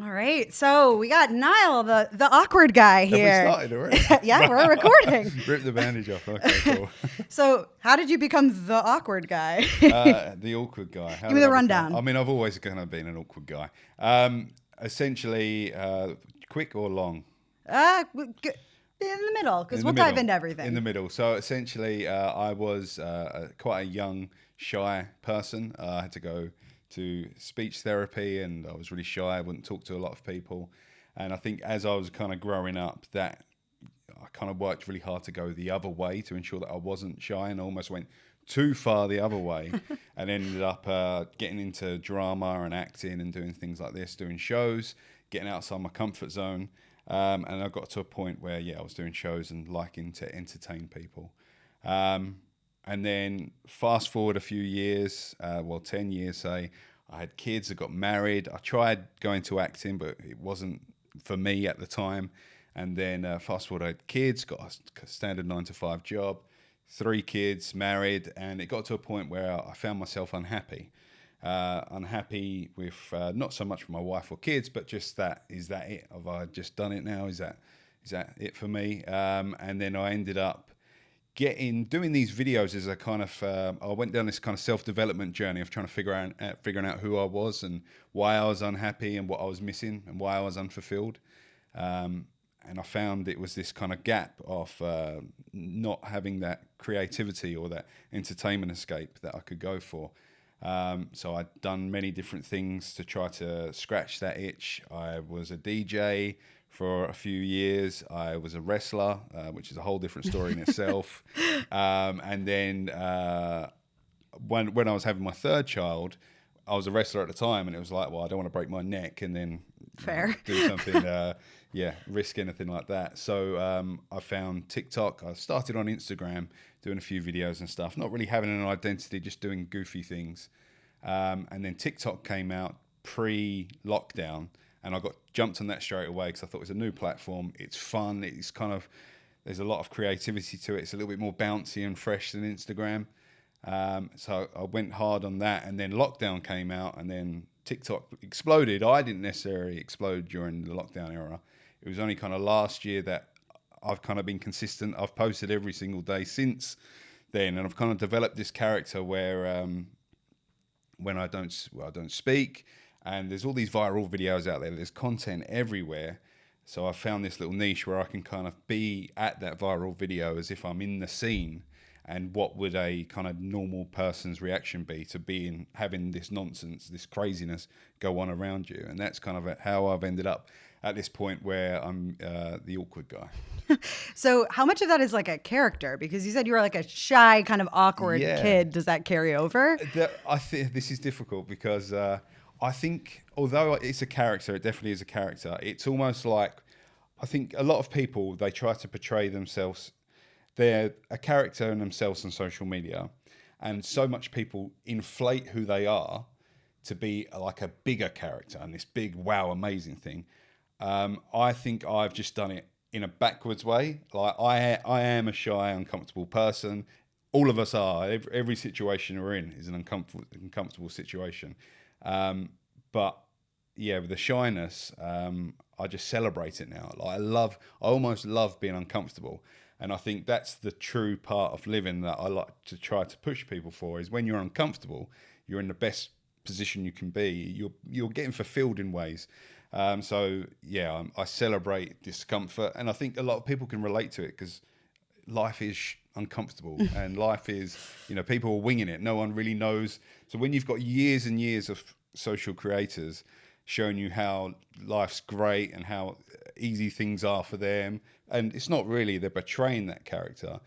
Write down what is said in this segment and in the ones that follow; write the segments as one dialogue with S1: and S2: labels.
S1: All right. So we got Niall, the awkward guy here.
S2: Have we started already?
S1: Yeah, we're recording.
S2: Rip the bandage off. Okay, cool.
S1: So how did you become the awkward guy?
S2: The awkward guy.
S1: Give me the rundown.
S2: I mean, I've always kind of been an awkward guy. Essentially, quick or long?
S1: In the middle, because we'll dive into everything.
S2: In the middle. So essentially, I was quite a young, shy person. I had to go to speech therapy, and I was really shy. I wouldn't talk to a lot of people. And I think as I was kind of growing up, that I kind of worked really hard to go the other way to ensure that I wasn't shy, and almost went too far the other way and ended up getting into drama and acting and doing things like this, doing shows, getting outside my comfort zone. And I got to a point where, I was doing shows and liking to entertain people. And then fast forward a few years, 10 years, say, I had kids, I got married. I tried going to acting, but it wasn't for me at the time. And then fast forward, I had kids, got a standard 9-to-5 job, 3 kids, married, and it got to a point where I found myself unhappy. Unhappy with not so much with my wife or kids, but just that, is that it? Have I just done it now? Is that it for me? And then I ended up doing these videos as a kind of I went down this kind of self-development journey of trying to figuring out who I was and why I was unhappy and what I was missing and why I was unfulfilled. And I found it was this kind of gap of not having that creativity or that entertainment escape that I could go for. So I'd done many different things to try to scratch that itch. I was a DJ for a few years. I was a wrestler, which is a whole different story in itself. And then when I was having my third child, I was a wrestler at the time, and it was like, well, I don't want to break my neck and then do something, risk anything like that. So I found TikTok. I started on Instagram, doing a few videos and stuff, not really having an identity, just doing goofy things. And then TikTok came out pre-lockdown, and I got jumped on that straight away because I thought it was a new platform. It's fun. It's kind of, there's a lot of creativity to it. It's a little bit more bouncy and fresh than Instagram. So I went hard on that, and then lockdown came out, and then TikTok exploded. I didn't necessarily explode during the lockdown era. It was only kind of last year that I've kind of been consistent. I've posted every single day since then, and I've kind of developed this character where when I don't speak, and there's all these viral videos out there. There's content everywhere. So I found this little niche where I can kind of be at that viral video as if I'm in the scene. And what would a kind of normal person's reaction be to having this nonsense, this craziness go on around you? And that's kind of how I've ended up at this point where I'm the awkward guy.
S1: So how much of that is like a character? Because you said you were like a shy, kind of awkward kid. Does that carry over?
S2: I think this is difficult because I think although it's a character, it definitely is a character. It's almost like, I think a lot of people, they try to portray themselves. They're a character in themselves on social media, and so much people inflate who they are to be like a bigger character and this big, wow, amazing thing. I think I've just done it in a backwards way. Like I am a shy, uncomfortable person. All of us are. Every situation we're in is an uncomfortable situation. But yeah, with the shyness, I just celebrate it now. Like I almost love being uncomfortable. And I think that's the true part of living that I like to try to push people for, is when you're uncomfortable, you're in the best position you can be. You're getting fulfilled in ways. So yeah, I celebrate discomfort, and I think a lot of people can relate to it because life is uncomfortable and life is, people are winging it. No one really knows. So when you've got years and years of social creators showing you how life's great and how easy things are for them, and it's not really, they're betraying that character.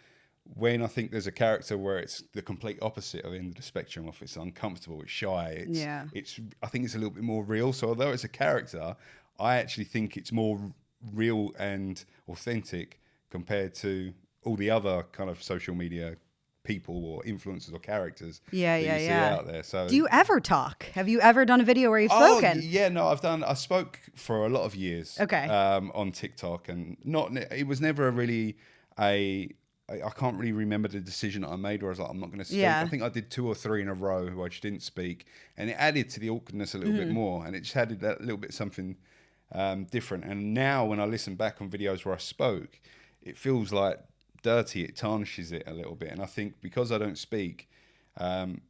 S2: When I think there's a character where it's the complete opposite of the end of the spectrum, of it's uncomfortable, it's shy, I think it's a little bit more real. So although it's a character, I actually think it's more real and authentic compared to all the other kind of social media people or influencers or characters
S1: see
S2: out there. So
S1: do you ever talk? Have you ever done a video where you've spoken?
S2: Yeah, no, I spoke for a lot of years.
S1: Okay.
S2: On TikTok, and it was never really I can't really remember the decision that I made where I was like, I'm not going to speak.
S1: Yeah.
S2: I think I did 2 or 3 in a row who I just didn't speak, and it added to the awkwardness a little bit more, and it just added that little bit something different. And now when I listen back on videos where I spoke, it feels like dirty. It tarnishes it a little bit. And I think because I don't speak,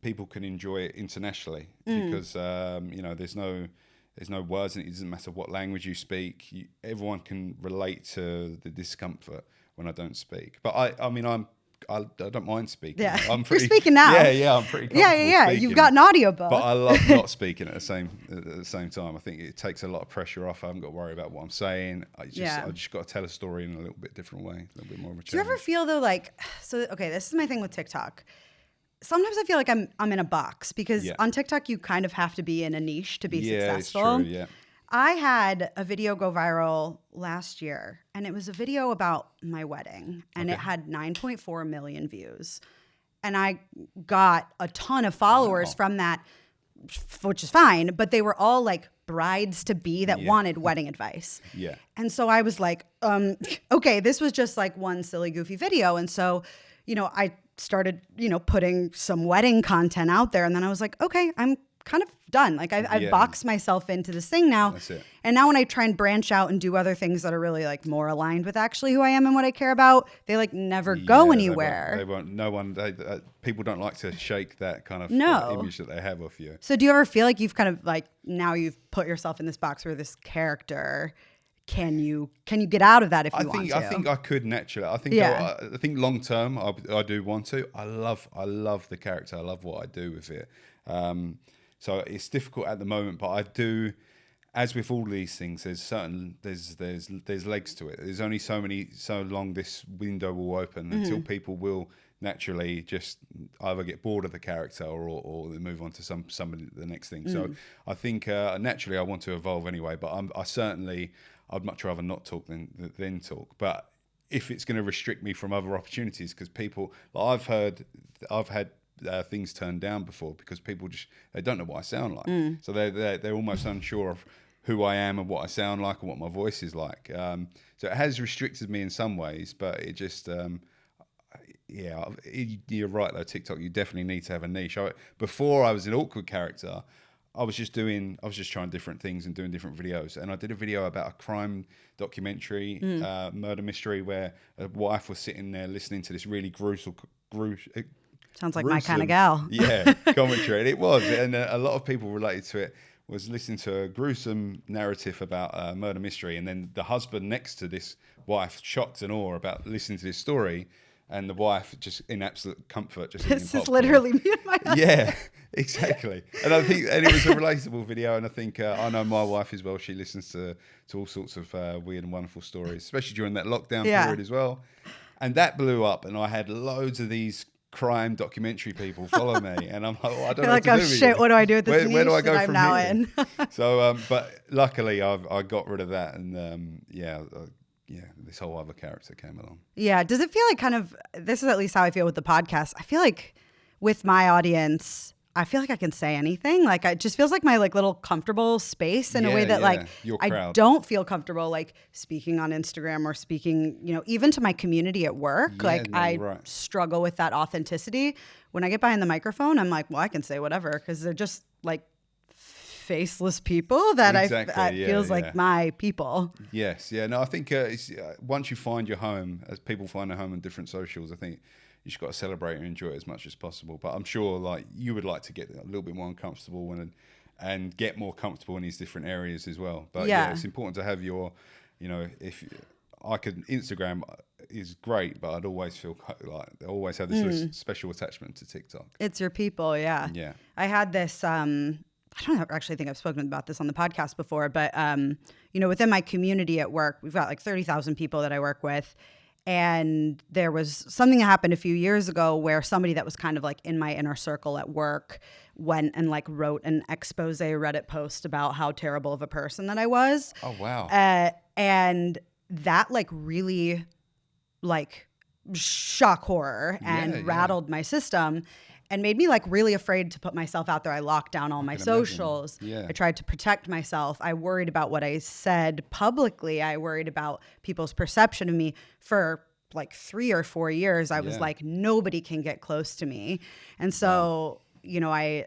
S2: people can enjoy it internationally because there's no words, and it doesn't matter what language you speak. Everyone can relate to the discomfort when I don't speak. But I don't mind speaking.
S1: Yeah,
S2: I'm pretty,
S1: you're speaking now.
S2: Yeah, I'm pretty comfortable speaking.
S1: You've got an audiobook.
S2: But I love not speaking at the same time. I think it takes a lot of pressure off. I haven't got to worry about what I'm saying. I just got to tell a story in a little bit different way, a little bit more of a challenge.
S1: Do you ever feel though, this is my thing with TikTok. Sometimes I feel like I'm in a box because on TikTok you kind of have to be in a niche to be successful.
S2: It's true, yeah.
S1: I had a video go viral last year, and it was a video about my wedding, and it had 9.4 million views. And I got a ton of followers from that, which is fine, but they were all like brides-to-be that wanted wedding advice.
S2: Yeah.
S1: And so I was like, okay, this was just like one silly, goofy video. And so, I started, putting some wedding content out there. And then I was like, okay, I'm kind of done. Like I've boxed myself into this thing now.
S2: That's it.
S1: And now when I try and branch out and do other things that are really like more aligned with actually who I am and what I care about, they like never go anywhere.
S2: They won't. No one. People don't like to shake that kind of image that they have of you.
S1: So do you ever feel like you've kind of like now you've put yourself in this box where this character? Can you get out of that if you want to?
S2: I think I could naturally. I think long term I do want to. I love the character. I love what I do with it. So it's difficult at the moment, but I do. As with all these things, there's legs to it. There's only so long this window will open until people will naturally just either get bored of the character or they move on to somebody the next thing. So I think naturally I want to evolve anyway. But I'd much rather not talk than talk. But if it's going to restrict me from other opportunities, because people, I've had things turned down before because people they don't know what I sound like, so they're almost unsure of who I am and what I sound like and what my voice is like. So it has restricted me in some ways, but it just you're right though. TikTok, you definitely need to have a niche. Before I was an awkward character, I was just trying different things and doing different videos. And I did a video about a crime documentary, murder mystery, where a wife was sitting there listening to this really gruesome.
S1: Sounds like my kind of gal.
S2: Commentary. And it was. And a lot of people related to it, was listening to a gruesome narrative about a murder mystery. And then the husband next to this wife, shocked and awe about listening to this story. And the wife just in absolute comfort. This
S1: is literally me and my husband.
S2: Yeah, exactly. And it was a relatable video. And I think I know my wife as well. She listens to all sorts of weird and wonderful stories, especially during that lockdown period as well. And that blew up. And I had loads of these crime documentary people follow me, and I'm like, I don't know what to do with
S1: shit, what do I do with this niche
S2: where do I go
S1: that I'm
S2: from
S1: now
S2: here?
S1: in?
S2: So, but luckily I got rid of that, and this whole other character came along.
S1: Yeah. Does it feel like kind of, this is at least how I feel with the podcast. I feel like with my audience, I feel like I can say anything. Like it just feels like my like little comfortable space in a way that like I don't feel comfortable like speaking on Instagram or speaking, even to my community at work. I struggle with that authenticity. When I get behind the microphone, I'm like, well, I can say whatever because they're just like faceless people that feels like my people.
S2: Yes. Yeah. No, I think once you find your home, as people find their home on different socials, I think you just got to celebrate and enjoy it as much as possible. But I'm sure like you would like to get a little bit more uncomfortable and get more comfortable in these different areas as well. But it's important to have your, if I could, Instagram is great, but I'd always feel like I always have this special attachment to TikTok.
S1: It's your people. Yeah.
S2: Yeah.
S1: I had this, I don't actually think I've spoken about this on the podcast before, but, within my community at work, we've got like 30,000 people that I work with. And there was something that happened a few years ago where somebody that was kind of like in my inner circle at work went and like wrote an expose Reddit post about how terrible of a person that I was.
S2: Oh, wow.
S1: And that like really like shock horror and rattled my system. And made me like really afraid to put myself out there. I locked down all my socials. I tried to protect myself. I worried about what I said publicly. I worried about people's perception of me for like 3 or 4 years. I was like, nobody can get close to me. And so, I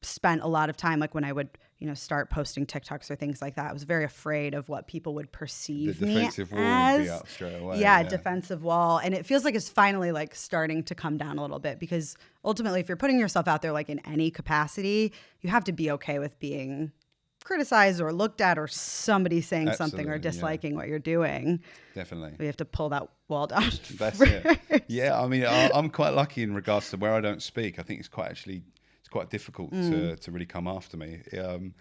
S1: spent a lot of time, like when I would start posting TikToks or things like that. I was very afraid of what people would perceive
S2: the defensive
S1: me
S2: wall
S1: as.
S2: would be up straight away.
S1: Yeah, defensive wall. And it feels like it's finally like starting to come down a little bit, because ultimately if you're putting yourself out there like in any capacity, you have to be okay with being criticized or looked at, or somebody saying something or disliking what you're doing.
S2: Definitely.
S1: We have to pull that wall down.
S2: That's it. Yeah, I mean, I'm quite lucky in regards to where I don't speak. I think it's quite difficult to really come after me. I'm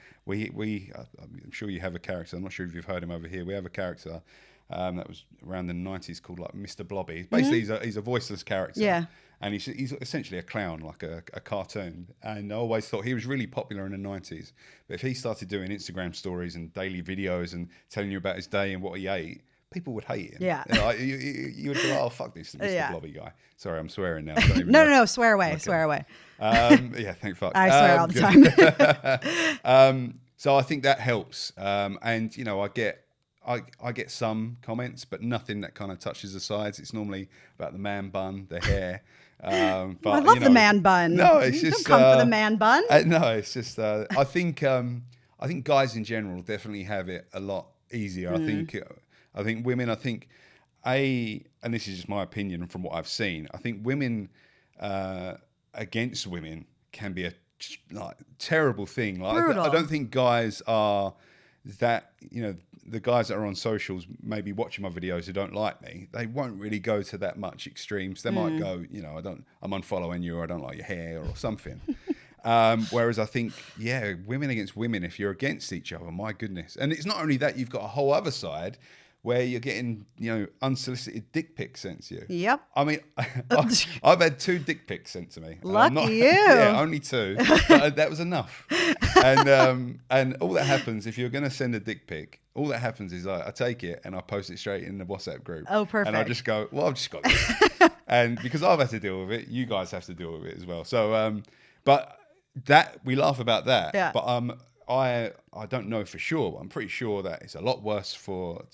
S2: sure you have a character. I'm not sure if you've heard him over here. We have a character that was around the 90s called like Mr. Blobby. Basically, he's a voiceless character.
S1: Yeah.
S2: And he's essentially a clown, like a cartoon. And I always thought he was really popular in the 90s. But if he started doing Instagram stories and daily videos and telling you about his day and what he ate, people would hate him.
S1: Yeah.
S2: You would be like, oh, fuck this Mr. Blobby guy. Sorry, I'm swearing now.
S1: No, swear away, okay. Swear away.
S2: Yeah, thank fuck.
S1: I swear all the
S2: time. So I think that helps. And, I get some comments, but nothing that kind of touches the sides. It's normally about the man bun, the hair. But,
S1: I love the man bun.
S2: No, it's just
S1: don't come for the man bun.
S2: No, it's just I think guys in general definitely have it a lot easier. I think women. And this is just my opinion from what I've seen. I think women against women can be a terrible thing. Like,
S1: brutal.
S2: I don't think guys are that. The guys that are on socials maybe watching my videos who don't like me, they won't really go to that much extremes. They might go, I'm unfollowing you, or I don't like your hair or something. Whereas I think, women against women, if you're against each other, my goodness. And it's not only that, you've got a whole other side where you're getting, unsolicited dick pics sent to you.
S1: Yep.
S2: I mean, I've had 2 dick pics sent to me.
S1: Lucky you.
S2: Yeah, only 2. But that was enough. And all that happens, if you're going to send a dick pic, all that happens is I take it and I post it straight in the WhatsApp group.
S1: Oh, perfect.
S2: And I just go, well, I've just got this. And because I've had to deal with it, you guys have to deal with it as well. So, but that, we laugh about that.
S1: Yeah.
S2: But I don't know for sure, but I'm pretty sure that it's a lot worse for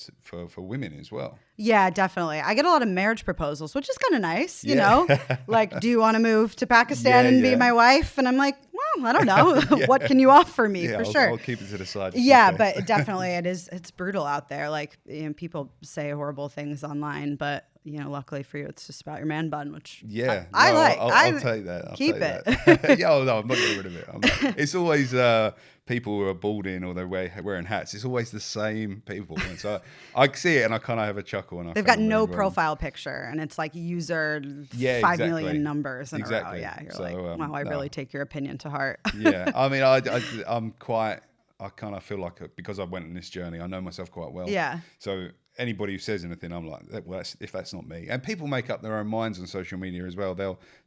S2: women as well.
S1: Yeah, definitely. I get a lot of marriage proposals, which is kind of nice, you know? Like, do you want to move to Pakistan and be my wife? And I'm like, well, I don't know. What can you offer me? For sure.
S2: I'll keep it to the side.
S1: Yeah, but definitely it's brutal out there. Like, people say horrible things online, but luckily for you, it's just about your man bun, which I like.
S2: I'll take that. I'll
S1: keep
S2: take
S1: it.
S2: That. No, I'm not getting rid of it. It's always people who are balding or they're wearing hats. It's always the same people. And so I see it and I kind of have a chuckle. And
S1: they've got no profile picture, and it's like user 5 million numbers in a row. Yeah, you're like, wow, I really take your opinion to heart.
S2: Yeah, I mean, I kind of feel like because I went on this journey, I know myself quite well.
S1: Yeah.
S2: So anybody who says anything, I'm like, well, if that's not me. And people make up their own minds on social media as well.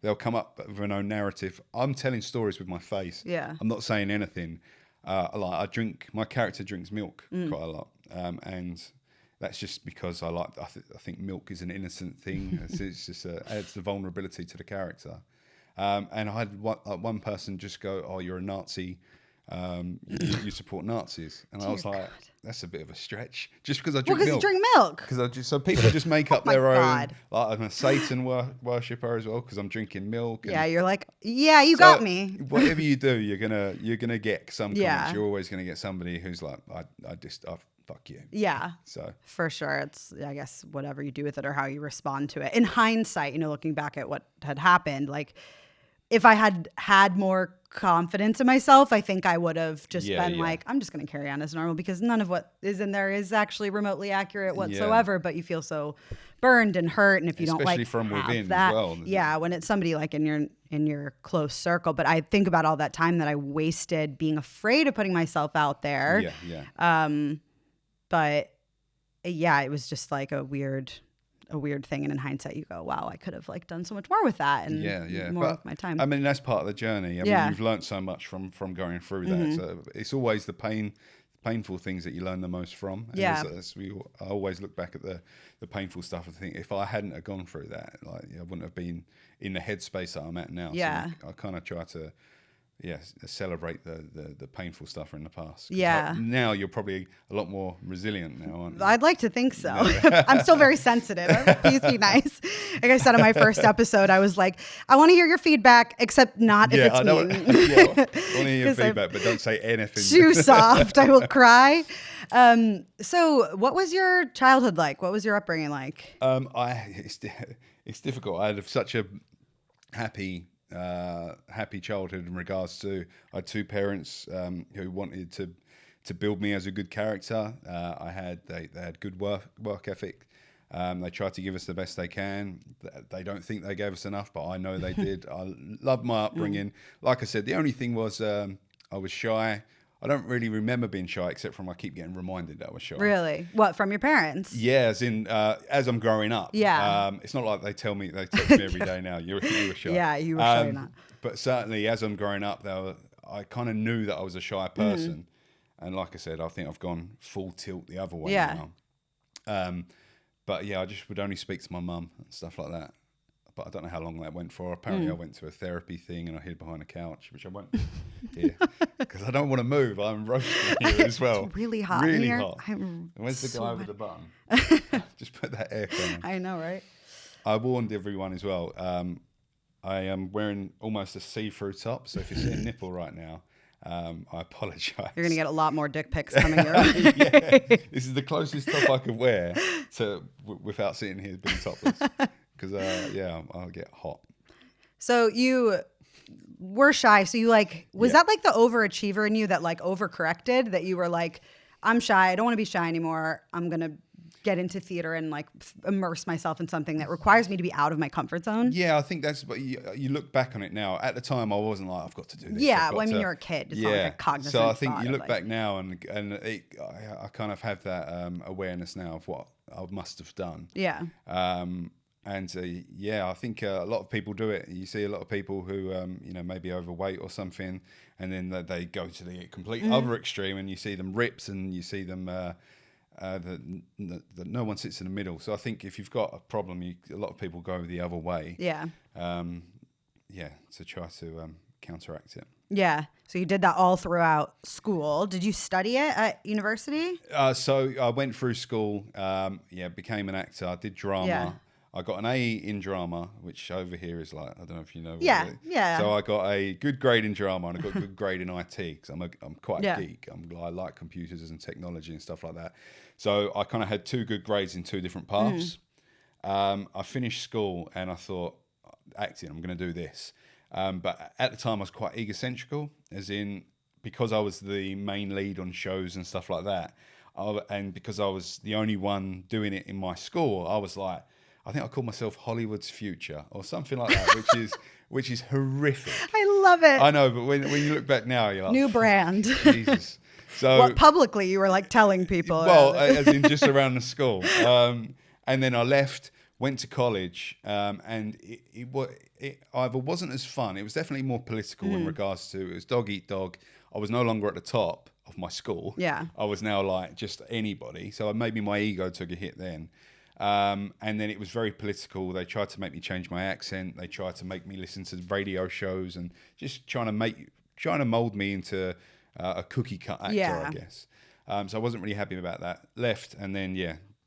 S2: They'll come up with an own narrative. I'm telling stories with my face.
S1: Yeah.
S2: I'm not saying anything. My character drinks milk quite a lot, and that's just because I think milk is an innocent thing. It's just adds the vulnerability to the character. And I had one person just go, "Oh, you're a Nazi. You support Nazis," and I was like, "That's a bit of a stretch." Just because I drink milk.
S1: Because you drink milk.
S2: So people just make up their own.
S1: God.
S2: Like, I'm a Satan worshipper as well because I'm drinking milk.
S1: Yeah, you're like, you got me.
S2: Whatever you do, you're gonna get some comments. You're always gonna get somebody who's like, I fuck you.
S1: Yeah.
S2: So
S1: for sure, it's, I guess, whatever you do with it or how you respond to it. In hindsight, looking back at what had happened, like, if I had more confidence in myself, I think I would have just been like, I'm just going to carry on as normal, because none of what is in there is actually remotely accurate whatsoever. Yeah. But you feel so burned and hurt, and if you
S2: especially
S1: don't
S2: from within
S1: that,
S2: as well.
S1: Yeah, when it's somebody like in your close circle. But I think about all that time that I wasted being afraid of putting myself out there.
S2: Yeah.
S1: But yeah, it was just like a weird thing, and in hindsight you go, wow, I could have like done so much more with that and more with my time.
S2: I mean, that's part of the journey. I mean, you've learned so much from going through that. So it's always the painful things that you learn the most from. And I always look back at the painful stuff and think, if I hadn't have gone through that, like, I wouldn't have been in the headspace that I'm at now.
S1: Yeah.
S2: So I kind of try to celebrate the painful stuff in the past.
S1: Yeah.
S2: Now you're probably a lot more resilient now, aren't you?
S1: I'd like to think so. I'm still very sensitive. Please be nice. Like I said on my first episode, I was like, I want to hear your feedback, except not if it's mean.
S2: I want to hear your feedback, but don't say anything.
S1: Too soft. I will cry. So what was your childhood like? What was your upbringing like?
S2: It's difficult. I had such a happy childhood in regards to I had two parents who wanted to build me as a good character. They had good work ethic. They tried to give us the best they can. They don't think they gave us enough, but I know they did. I loved my upbringing. Like I said, the only thing was I was shy. I don't really remember being shy, except from I keep getting reminded that I was shy.
S1: Really? What, from your parents?
S2: Yeah, as I'm growing up.
S1: Yeah.
S2: It's not like they text me every day now, you were shy.
S1: Yeah, you were shy not.
S2: But certainly as I'm growing up, I kind of knew that I was a shy person. And like I said, I think I've gone full tilt the other way now. But yeah, I just would only speak to my mum and stuff like that. But I don't know how long that went for. Apparently I went to a therapy thing and I hid behind a couch, which I won't do here because I don't want to move. I'm roasting here as well.
S1: It's really hot
S2: really
S1: in here.
S2: Hot. Where's the guy with the button? Just put that aircon on.
S1: I know, right?
S2: I warned everyone as well. I am wearing almost a see-through top, so if you see a nipple right now, I apologise. You're
S1: going to get a lot more dick pics coming your way.
S2: Yeah, this is the closest top I could wear without sitting here being topless. Because, I'll get hot.
S1: So you were shy. So you was that like the overachiever in you that like overcorrected? That you were like, I'm shy. I don't want to be shy anymore. I'm going to get into theater and like immerse myself in something that requires me to be out of my comfort zone.
S2: Yeah, I think that's, but you look back on it now. At the time, I wasn't like, I've got to do this.
S1: Yeah, well, I mean, you're a kid. It's not like a cognizant
S2: So I think you look
S1: like,
S2: back now and I kind of have that awareness now of what I must have done.
S1: Yeah.
S2: I think a lot of people do it. You see a lot of people who, maybe overweight or something, and then they go to the complete other extreme, and you see them ripped, and you see them that no one sits in the middle. So I think if you've got a problem, a lot of people go the other way.
S1: Yeah.
S2: To try to counteract it.
S1: Yeah. So you did that all throughout school. Did you study it at university?
S2: So I went through school. Became an actor. I did drama.
S1: Yeah.
S2: I got an A in drama, which over here is like, I don't know if you know.
S1: Yeah,
S2: yeah. So I got a good grade in drama and I got a good grade in IT because I'm quite a geek. I like computers and technology and stuff like that. So I kind of had two good grades in two different paths. I finished school and I thought, acting, I'm going to do this. But at the time I was quite egocentrical, as in because I was the main lead on shows and stuff like that. And because I was the only one doing it in my school, I was like, I think I called myself Hollywood's future or something like that, which is horrific.
S1: I love it.
S2: I know, but when you look back now, you're like,
S1: new brand.
S2: Jesus. So
S1: publicly you were like telling people.
S2: Well, as in just around the school. And then I left, went to college, and it either wasn't as fun. It was definitely more political in regards to, it was dog eat dog. I was no longer at the top of my school.
S1: Yeah.
S2: I was now like just anybody. So maybe my ego took a hit then. And then it was very political. They tried to make me change my accent. They tried to make me listen to radio shows and just trying to mold me into a cookie cut actor, I guess. So I wasn't really happy about that. Left and then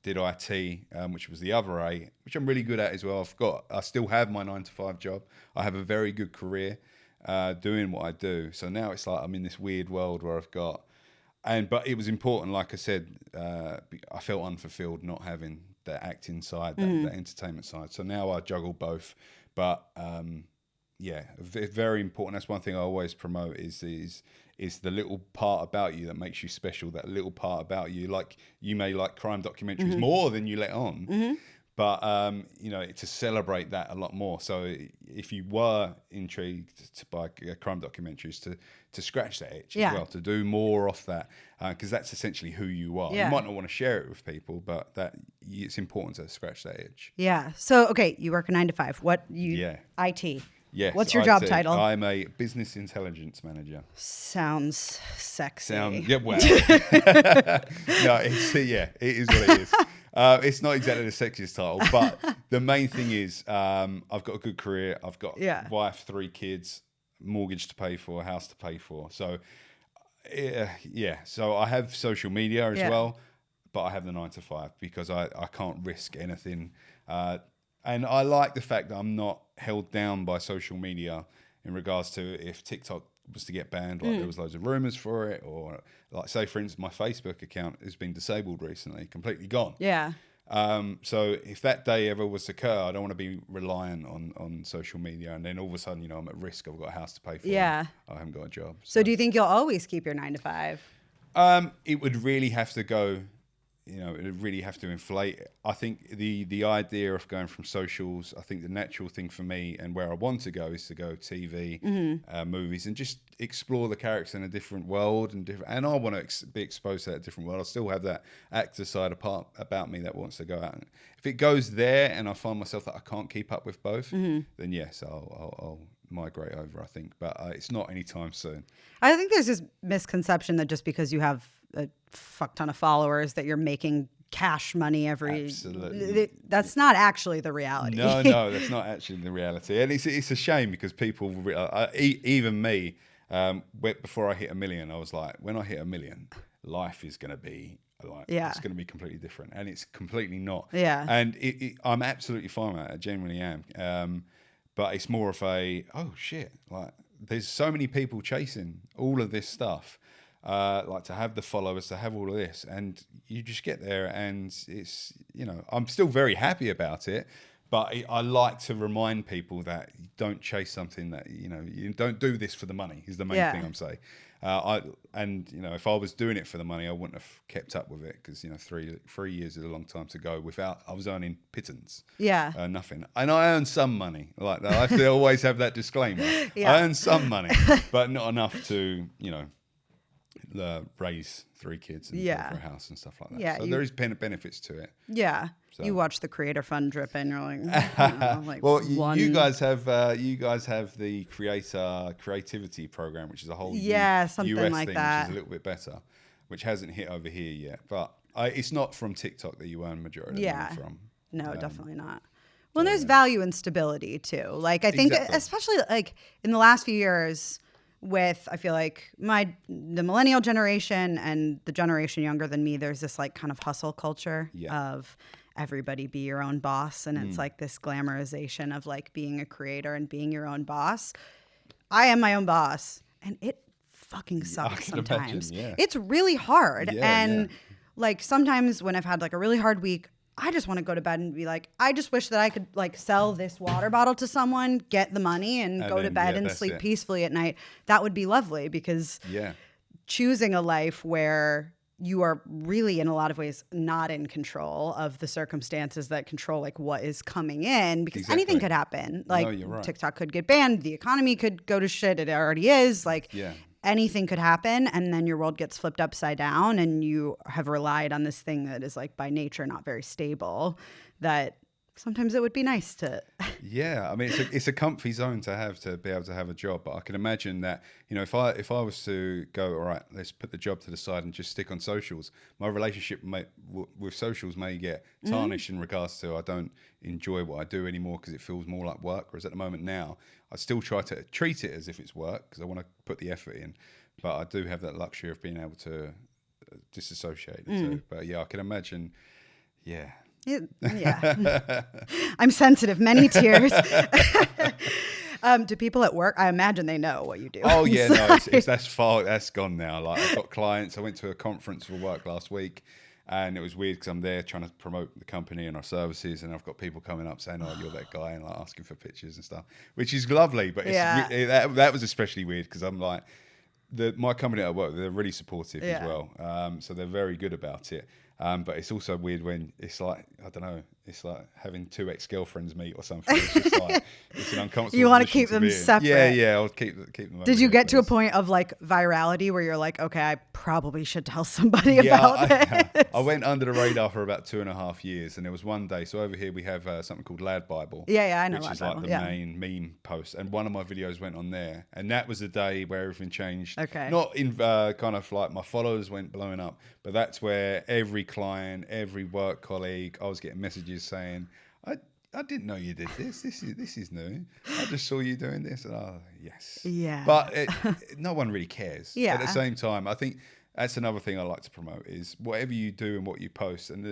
S2: did IT, which was the other A, which I'm really good at as well. I still have my 9-to-5 job. I have a very good career doing what I do. So now it's like I'm in this weird world where but it was important. Like I said, I felt unfulfilled not having the acting side, the entertainment side. So now I juggle both. But very important. That's one thing I always promote is the little part about you that makes you special. That little part about you, like you may like crime documentaries more than you let on, but to celebrate that a lot more. So if you were intrigued by crime documentaries, to scratch that itch as well, to do more of that, because that's essentially who you are. You might not want to share it with people, but it's important to scratch that itch.
S1: Yeah. So okay, you work a 9-to-5. IT.
S2: Yes.
S1: What's your job title?
S2: I'm a business intelligence manager.
S1: Sounds sexy.
S2: No, it is what it is. It's not exactly the sexiest title, but the main thing is I've got a good career. I've got wife, 3 kids. mortgage to pay for, a house to pay for. So, so I have social media as well, but I have the 9 to 5 because I can't risk anything. And I like the fact that I'm not held down by social media in regards to if TikTok was to get banned, like there was loads of rumors for it, or like say for instance my Facebook account has been disabled recently, completely gone. So if that day ever was to occur, I don't want to be reliant on social media, and then all of a sudden, I'm at risk. I've got a house to pay for. I haven't got a job.
S1: So do you think you'll always keep your 9 to 5?
S2: It would really have to go. It would really have to inflate. I think the idea of going from socials, I think the natural thing for me and where I want to go is to go TV, movies, and just explore the characters in a different world and I want to be exposed to that different world. I still have that actor side apart about me that wants to go out. If it goes there and I find myself that I can't keep up with both, then yes, I'll migrate over, I think, but it's not anytime soon.
S1: I think there's this misconception that just because you have a fuck ton of followers that you're making cash money
S2: Absolutely.
S1: That's not actually the reality.
S2: No, that's not actually the reality, and it's a shame because people, even me, before I hit 1 million, I was like, when I hit 1 million, life is going to be it's going to be completely different, and it's completely not. And I'm absolutely fine with that. I genuinely am. But it's more of a, oh shit, like there's so many people chasing all of this stuff, like to have the followers, to have all of this, and you just get there and it's, I'm still very happy about it, but I like to remind people that you don't chase something that, you don't do this for the money is the main thing I'm saying. If I was doing it for the money, I wouldn't have kept up with it because 3 years is a long time to go without. I was earning pittance, nothing, and I earn some money. Like I have to always have that disclaimer. I earn some money, but not enough to raise 3 kids and pay for a house and stuff like that. So there is benefits to it. So.
S1: You watch the creator fund drip and you're like,
S2: well, you guys have the creativity program, which is a whole
S1: something
S2: US
S1: like
S2: thing,
S1: that,
S2: which is a little bit better, which hasn't hit over here yet. But it's not from TikTok that you earn majority of the money from.
S1: No, definitely not. Well, there's value in stability too. Like I think, especially like in the last few years, I feel like the millennial generation and the generation younger than me, there's this like kind of hustle culture of everybody be your own boss. And it's like this glamorization of like being a creator and being your own boss. I am my own boss and it fucking sucks sometimes.
S2: Imagine,
S1: It's really hard. Like sometimes when I've had like a really hard week, I just want to go to bed and be like, I just wish that I could like sell this water bottle to someone, get the money and go to bed and sleep peacefully at night. That would be lovely because choosing a life where you are really in a lot of ways not in control of the circumstances that control like what is coming in because anything could happen. Like TikTok could get banned. The economy could go to shit. It already is. Like anything could happen and then your world gets flipped upside down and you have relied on this thing that is like by nature not very stable, that sometimes it would be nice to
S2: I mean it's a comfy zone to have, to be able to have a job, but I can imagine that if I was to go, all right, let's put the job to the side and just stick on socials, my relationship with socials may get tarnished in regards to I don't enjoy what I do anymore because it feels more like work, whereas at the moment now I still try to treat it as if it's work because I want to put the effort in, but I do have that luxury of being able to disassociate the two. But I can imagine
S1: I'm sensitive, many tears. Do people at work, I imagine they know what you do.
S2: Oh yeah, no, that's gone now. Like I've got clients. I went to a conference for work last week and it was weird because I'm there trying to promote the company and our services and I've got people coming up saying, oh, you're that guy, and like asking for pictures and stuff, which is lovely, but that was especially weird because I'm like, my company that I work with, they're really supportive as well. So they're very good about it. But it's also weird when it's like, I don't know, it's like having 2 ex-girlfriends meet or something. It's just like, it's an uncomfortable
S1: You want to keep them separate.
S2: Yeah, I'll keep them.
S1: Did you get to a point of like virality where you're like, okay, I probably should tell somebody about this?
S2: I went under the radar for about 2.5 years, and there was one day. So over here we have something called Lad Bible.
S1: Yeah, I know.
S2: Which is like the main meme post, and one of my videos went on there, and that was the day where everything changed.
S1: Okay.
S2: Not in kind of like my followers went blowing up, but that's where every client, every work colleague, I was getting messages saying, I didn't know you did this. This is new. I just saw you doing this, and yes.
S1: Yeah.
S2: But no one really cares.
S1: Yeah.
S2: At the same time, I think that's another thing I like to promote is whatever you do and what you post, and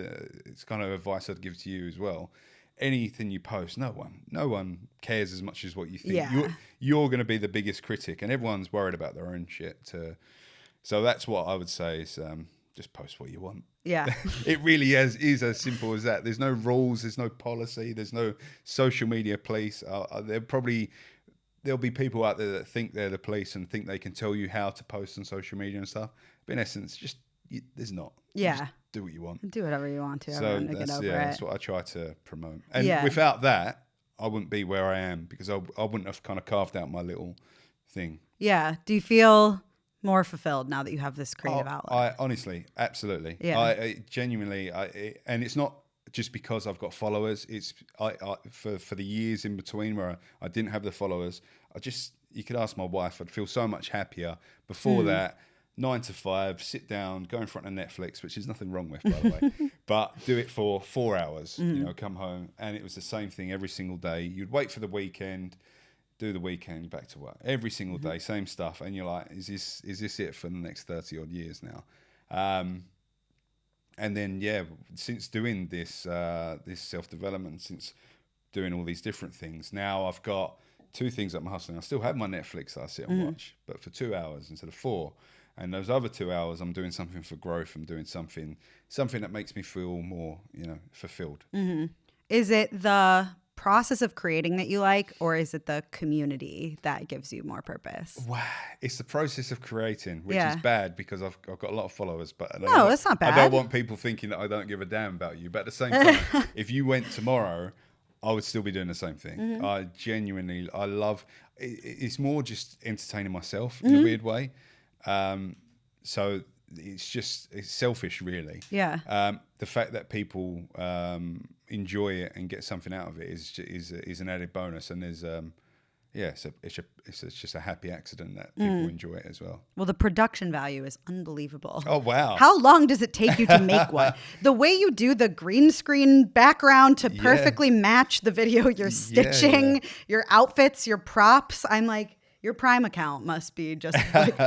S2: it's kind of advice I'd give to you as well. Anything you post, no one cares as much as what you think.
S1: Yeah.
S2: You're going to be the biggest critic, and everyone's worried about their own shit. So that's what I would say is just post what you want.
S1: Yeah.
S2: It really is as simple as that. There's no rules, there's no policy, there's no social media police. There'll be people out there that think they're the police and think they can tell you how to post on social media and stuff. But in essence, there's not.
S1: Yeah.
S2: Just do what you want.
S1: Do whatever you want to.
S2: So that's what I try to promote. And without that, I wouldn't be where I am because I wouldn't have kind of carved out my little thing.
S1: Yeah. Do you feel more fulfilled now that you have this creative outlet?
S2: I honestly, absolutely. Yeah. I genuinely, and it's not just because I've got followers. It's for the years in between where I didn't have the followers. You could ask my wife. I'd feel so much happier before that. 9 to 5, sit down, go in front of Netflix, which is nothing wrong with, by the way, but do it for 4 hours. Come home, and it was the same thing every single day. You'd wait for the weekend. Do the weekend, back to work every single day, same stuff, and you're like, is this it for the next 30 odd years now? And then since doing this self-development, since doing all these different things, now I've got 2 things that I'm hustling. I still have my Netflix that I sit and watch, but for 2 hours instead of 4. And those other 2 hours, I'm doing something for growth. I'm doing something that makes me feel more, fulfilled.
S1: Mm-hmm. Is it the process of creating that you like, or is it the community that gives you more purpose?
S2: Wow, it's the process of creating, which is bad because I've got a lot of followers, but
S1: that's not bad.
S2: I don't want people thinking that I don't give a damn about you. But at the same time, if you went tomorrow, I would still be doing the same thing. I love it. It's more just entertaining myself in a weird way. So it's selfish, really.
S1: Yeah.
S2: The fact that people enjoy it and get something out of it is an added bonus, and there's it's just a happy accident that people enjoy it as well.
S1: Well, the production value is unbelievable.
S2: Oh wow!
S1: How long does it take you to make one? The way you do the green screen background to perfectly match the video you're stitching, your outfits, your props. I'm like, your Prime account must be just like...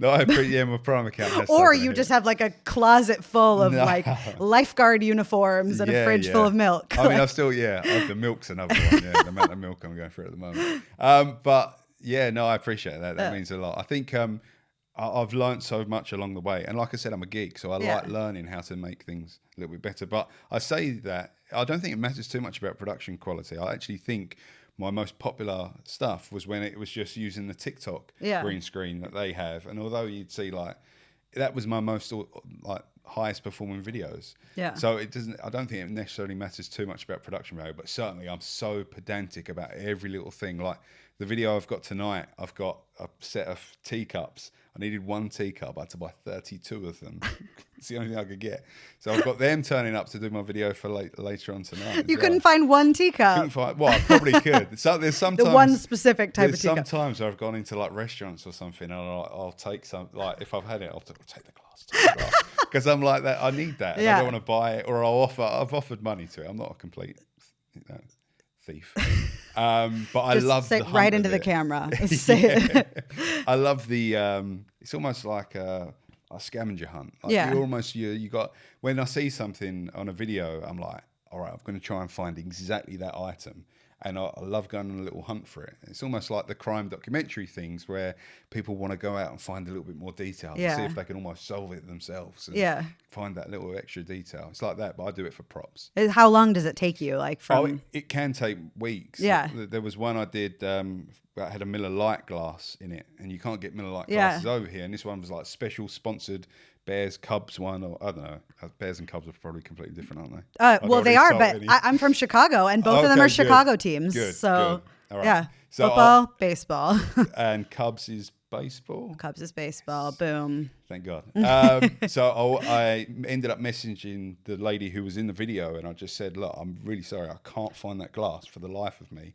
S2: my Prime account has
S1: or you just have like a closet full of like lifeguard uniforms and a fridge full of milk.
S2: I mean, the milk's another one, the amount of milk I'm going through at the moment. But I appreciate that. That means a lot. I think I've learned so much along the way. And like I said, I'm a geek, so I like learning how to make things a little bit better. But I say that, I don't think it matters too much about production quality. I actually think my most popular stuff was when it was just using the TikTok green screen that they have. And although you'd see that was my most highest performing videos. Yeah. So I don't think it necessarily matters too much about production value, but certainly I'm so pedantic about every little thing. Like the video I've got tonight, I've got a set of teacups. I needed 1 teacup. I had to buy 32 of them. It's the only thing I could get. So I've got them turning up to do my video for later on tonight.
S1: You couldn't find 1 teacup?
S2: I probably could. So there's sometimes...
S1: The one specific type of teacup.
S2: Sometimes where I've gone into restaurants or something and I'll take some... if I've had it, I'll take the glass. Because I'm like that. I need that. Yeah. I don't want to buy it, or I've offered money to it. I'm not a complete... thief. But I love the
S1: right into the camera.
S2: I love the it's almost like a scavenger hunt. Like you got, when I see something on a video, I'm like, all right, I'm going to try and find exactly that item. And I love going on a little hunt for it. It's almost like the crime documentary things where people want to go out and find a little bit more detail to see if they can almost solve it themselves and find that little extra detail. It's like that, but I do it for props.
S1: How long does it take you?
S2: It can take weeks.
S1: Yeah.
S2: There was one I did that had a Miller Lite glass in it, and you can't get Miller Lite glasses over here. And this one was like special sponsored Bears Cubs one, or I don't know. Bears and Cubs are probably completely different, aren't they?
S1: Well, they are, but I'm from Chicago, and both of them are Chicago teams.
S2: Good.
S1: So
S2: All right.
S1: So football, baseball,
S2: and Cubs is baseball.
S1: Cubs is baseball. Boom.
S2: Thank God. So I ended up messaging the lady who was in the video, and I just said, "Look, I'm really sorry, I can't find that glass for the life of me.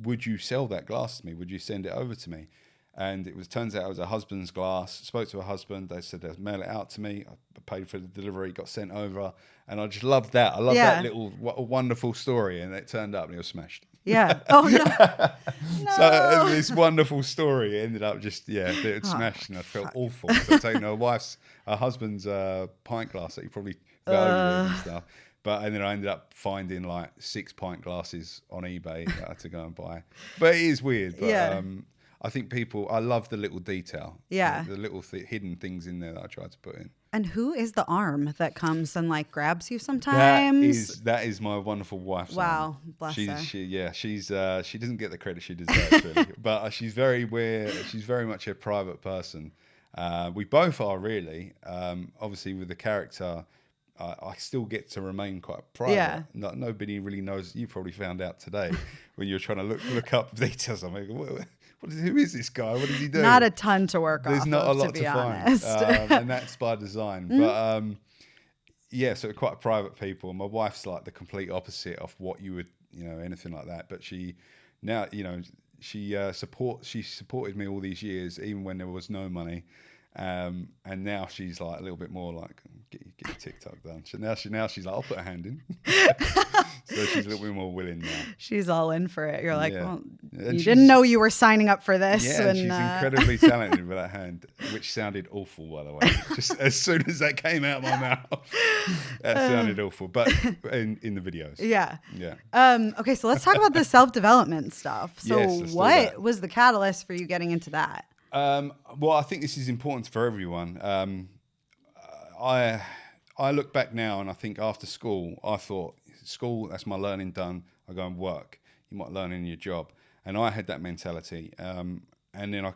S2: Would you sell that glass to me? Would you send it over to me?" And turns out it was her husband's glass. Spoke to her husband. They said they'd mail it out to me. I paid for the delivery, got sent over. And I just loved that. I love that little wonderful story. And it turned up and it was smashed.
S1: Yeah. Oh, no. No.
S2: So this wonderful story ended up just, it smashed. And I felt awful. So taking her husband's pint glass that he probably valued and stuff. And then I ended up finding like 6 pint glasses on eBay that I had to go and buy. But it is weird. But I think I love the little detail.
S1: Yeah.
S2: The little hidden things in there that I try to put in.
S1: And who is the arm that comes and like grabs you sometimes?
S2: That is my wonderful wife.
S1: Wow, bless her.
S2: She doesn't get the credit she deserves really, but she's very much a private person. We both are really. Obviously, with the character, I still get to remain quite private.
S1: Yeah.
S2: Nobody really knows. You probably found out today when you're trying to look up details. I'm like, who is this guy? What does he do?
S1: Not a ton to work off.
S2: There's not a lot
S1: to
S2: to
S1: honest.
S2: find, and that's by design.
S1: Mm-hmm.
S2: But so quite private people. My wife's like the complete opposite of what you would, anything like that. But she supported me all these years, even when there was no money. And now she's like a little bit more like get your TikTok done. So now she's like, I'll put a hand in. So she's a little bit more willing now.
S1: She's all in for it. You're like, well, you didn't know you were signing up for this.
S2: Yeah, and she's incredibly talented with that hand, which sounded awful, by the way. Just as soon as that came out of my mouth, that sounded awful. But in the videos.
S1: Yeah.
S2: Yeah.
S1: Okay, so let's talk about the self-development stuff. So
S2: Yes,
S1: what was the catalyst for you getting into that?
S2: Well, I think this is important for everyone. I look back now and I think after school, I thought, school, that's my learning done. I go and work. You might learn in your job. And I had that mentality. And then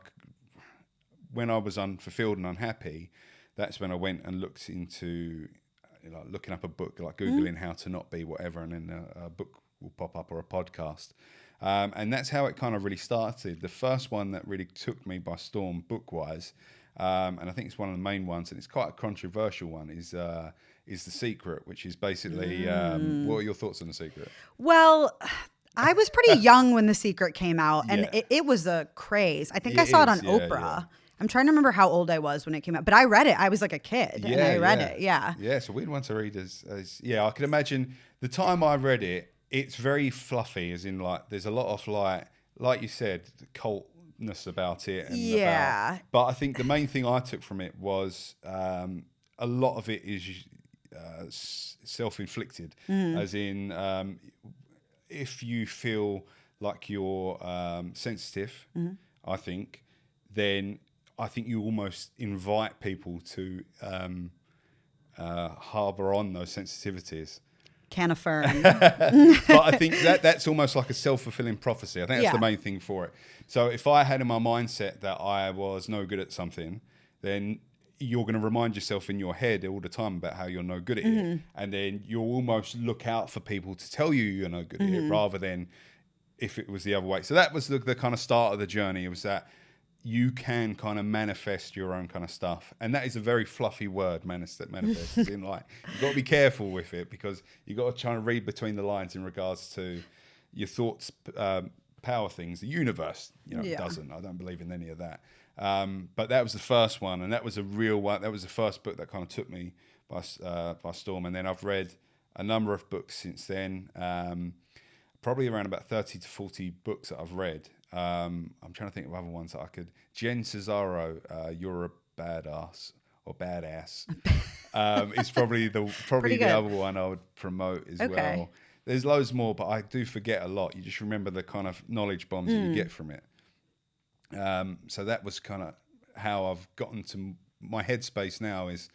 S2: when I was unfulfilled and unhappy, that's when I went and looked into looking up a book, like Googling how to not be whatever, and then a book will pop up or a podcast. And that's how it kind of really started. The first one that really took me by storm book-wise, and I think it's one of the main ones, and it's quite a controversial one, is The Secret, which is basically, what are your thoughts on The Secret?
S1: Well, I was pretty young when The Secret came out, and it was a craze. I think I saw it on Oprah. Yeah. I'm trying to remember how old I was when it came out, but I read it. I was like a kid, and I read it, Yeah,
S2: it's a weird one to read. I can imagine the time I read it, it's very fluffy, as in like there's a lot of like you said, cultness about it. And but I think the main thing I took from it was a lot of it is self-inflicted, as in if you feel like you're sensitive, I think, then I think you almost invite people to harbour on those sensitivities.
S1: Can affirm.
S2: But I think that's almost like a self-fulfilling prophecy. I think that's the main thing for it. So if I had in my mindset that I was no good at something, then you're going to remind yourself in your head all the time about how you're no good at it. And then you'll almost look out for people to tell you you're no good at it, rather than if it was the other way. So that was the kind of start of the journey. It was that you can kind of manifest your own kind of stuff. And that is a very fluffy word, manifest. In like, you've got to be careful with it, because you've got to try and read between the lines in regards to your thoughts, power things. The universe, doesn't. I don't believe in any of that. But that was the first one, and that was a real one. That was the first book that kind of took me by storm. And then I've read a number of books since then, probably around about 30 to 40 books that I've read. I'm trying to think of other ones that I could. Jen Cesaro, You're a Badass or Badass. It's probably the other one I would promote as well. There's loads more, but I do forget a lot. You just remember the kind of knowledge bombs that you get from it. So that was kind of how I've gotten to my headspace now. Is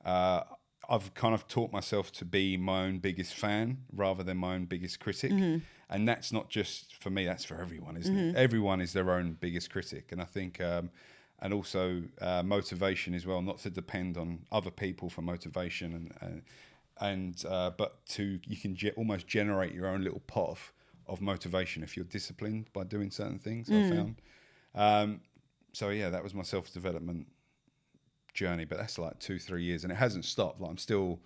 S2: I've kind of taught myself to be my own biggest fan rather than my own biggest critic. And that's not just for me, that's for everyone, isn't it? Everyone is their own biggest critic. And I think, and also motivation as well, not to depend on other people for motivation, but you can almost generate your own little pot of motivation if you're disciplined by doing certain things, I found. That was my self-development journey, but that's like 2-3 years, and it hasn't stopped. Like I'm still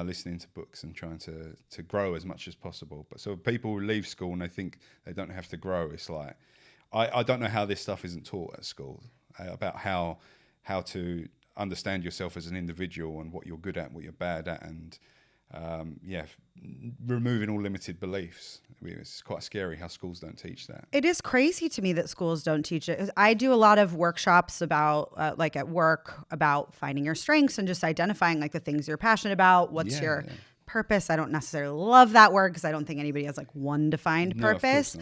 S2: listening to books and trying to grow as much as possible. But so people who leave school and they think they don't have to grow, it's like I don't know how this stuff isn't taught at school, about how to understand yourself as an individual and what you're good at, what you're bad at, and removing all limited beliefs. It's quite scary how schools don't teach that.
S1: It is crazy to me that schools don't teach it. I do a lot of workshops about, like at work, about finding your strengths and just identifying like the things you're passionate about. What's your purpose? I don't necessarily love that word because I don't think anybody has like one defined purpose.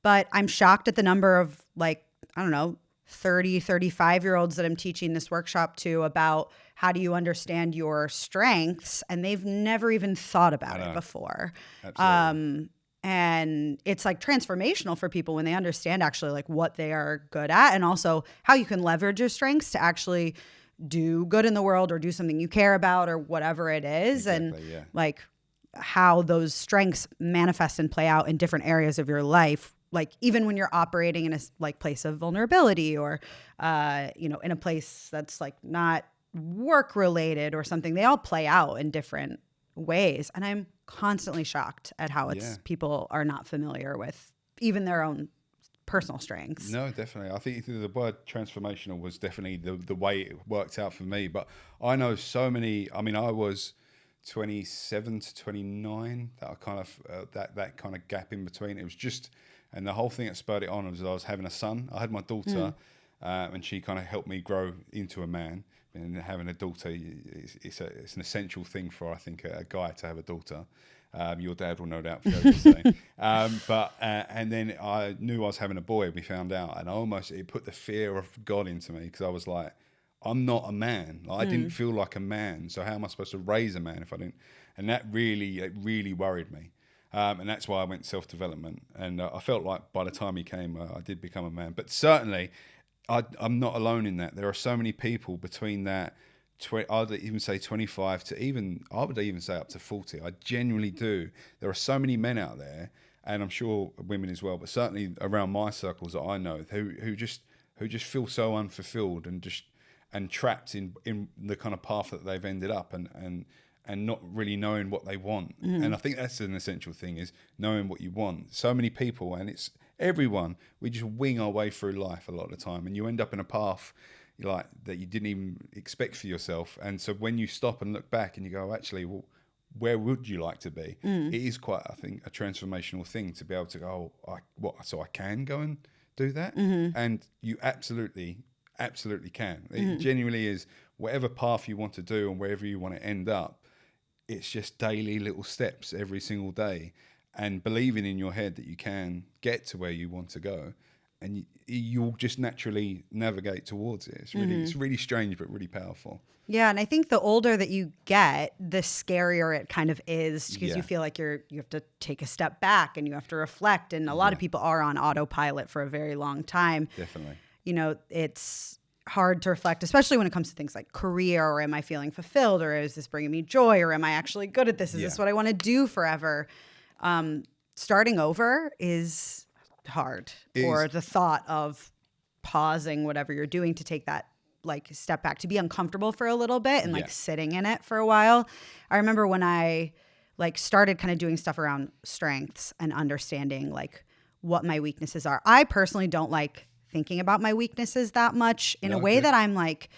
S1: But I'm shocked at the number of like, I don't know, 30, 35-year-olds that I'm teaching this workshop to about how do you understand your strengths, and they've never even thought about it before. Absolutely. And it's like transformational for people when they understand actually like what they are good at, and also how you can leverage your strengths to actually do good in the world or do something you care about or whatever it is. Exactly, and like how those strengths manifest and play out in different areas of your life. Like even when you're operating in a like place of vulnerability or, in a place that's like not work related or something, they all play out in different ways. And I'm constantly shocked at how people are not familiar with even their own personal strengths.
S2: No, definitely. I think the word transformational was definitely the way it worked out for me. But I know so many, I was 27 to 29, that kind of that kind of gap in between. It was just, and the whole thing that spurred it on was I was having a son. I had my daughter, and she kind of helped me grow into a man. And having a daughter, it's an essential thing for, I think, a guy to have a daughter. Your dad will no doubt feel the same. And then I knew I was having a boy. We found out, and it put the fear of God into me, because I was like, I'm not a man. I didn't feel like a man. So how am I supposed to raise a man if I didn't? And that really worried me. And that's why I went self-development. And I felt like by the time he came, I did become a man. But certainly, I'm not alone in that. There are so many people between that, I'd even say 25 to I would even say up to 40. I genuinely do. There are so many men out there, and I'm sure women as well, but certainly around my circles that I know, who just feel so unfulfilled and trapped in the kind of path that they've ended up, and not really knowing what they want. And I think that's an essential thing, is knowing what you want. So many people, and it's everyone, we just wing our way through life a lot of the time, and you end up in a path like that you didn't even expect for yourself. And so when you stop and look back and you go, actually, well, where would you like to be? It is quite, I think, a transformational thing to be able to go, so I can go and do that? And you absolutely can. It genuinely is. Whatever path you want to do and wherever you want to end up, it's just daily little steps every single day, and believing in your head that you can get to where you want to go, and you'll just naturally navigate towards it. It's really strange, but really powerful.
S1: Yeah, and I think the older that you get, the scarier it kind of is, because you feel like you have to take a step back and you have to reflect, and a lot of people are on autopilot for a very long time.
S2: Definitely.
S1: It's hard to reflect, especially when it comes to things like career, or am I feeling fulfilled, or is this bringing me joy, or am I actually good at this? Is this what I want to do forever? Starting over is hard, or the thought of pausing whatever you're doing to take that like step back, to be uncomfortable for a little bit and like sitting in it for a while. I remember when I like started kind of doing stuff around strengths and understanding like what my weaknesses are. I personally don't like thinking about my weaknesses that much in a way that I'm like,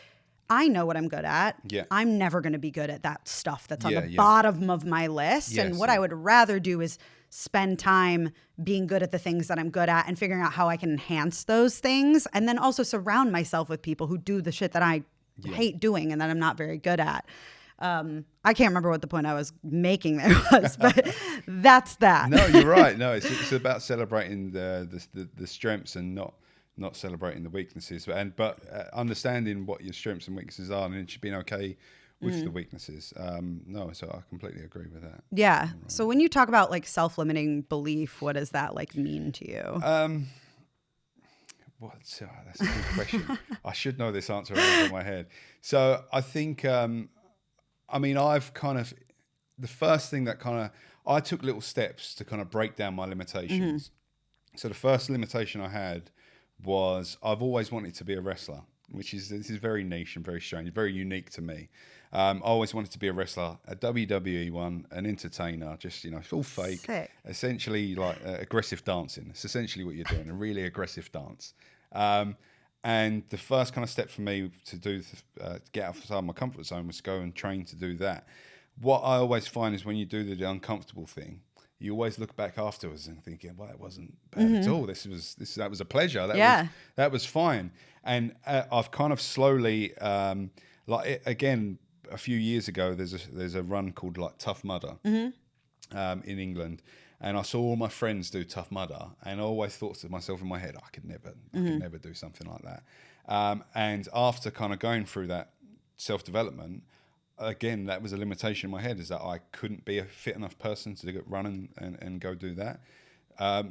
S1: I know what I'm good at. Yeah. I'm never going to be good at that stuff that's on the bottom of my list. Yes, and what I would rather do is spend time being good at the things that I'm good at and figuring out how I can enhance those things. And then also surround myself with people who do the shit that I hate doing and that I'm not very good at. I can't remember what the point I was making there was, but that's that.
S2: No, you're right. No, it's about celebrating the strengths and not celebrating the weaknesses, but understanding what your strengths and weaknesses are, and it being okay with the weaknesses. So I completely agree with that.
S1: Yeah. So when you talk about like self-limiting belief, what does that like mean to you?
S2: That's a good question. I should know this answer right in my head. So I think, I've kind of, the first thing that kind of, I took little steps to kind of break down my limitations. So the first limitation I had was I've always wanted to be a wrestler, this is very niche and very strange, very unique to me. I always wanted to be a wrestler, a WWE one, an entertainer, just, it's all fake.
S1: Sick.
S2: Essentially like aggressive dancing. It's essentially what you're doing, a really aggressive dance. And the first kind of step for me to do, get outside my comfort zone was to go and train to do that. What I always find is when you do the uncomfortable thing, you always look back afterwards and thinking, well, it wasn't bad at all. That was a pleasure. That was fine. And I've kind of slowly, again, a few years ago, there's a run called like Tough Mudder in England. And I saw all my friends do Tough Mudder, and I always thought to myself in my head, I could never do something like that. And after kind of going through that self-development, again, that was a limitation in my head, is that I couldn't be a fit enough person to run and go do that.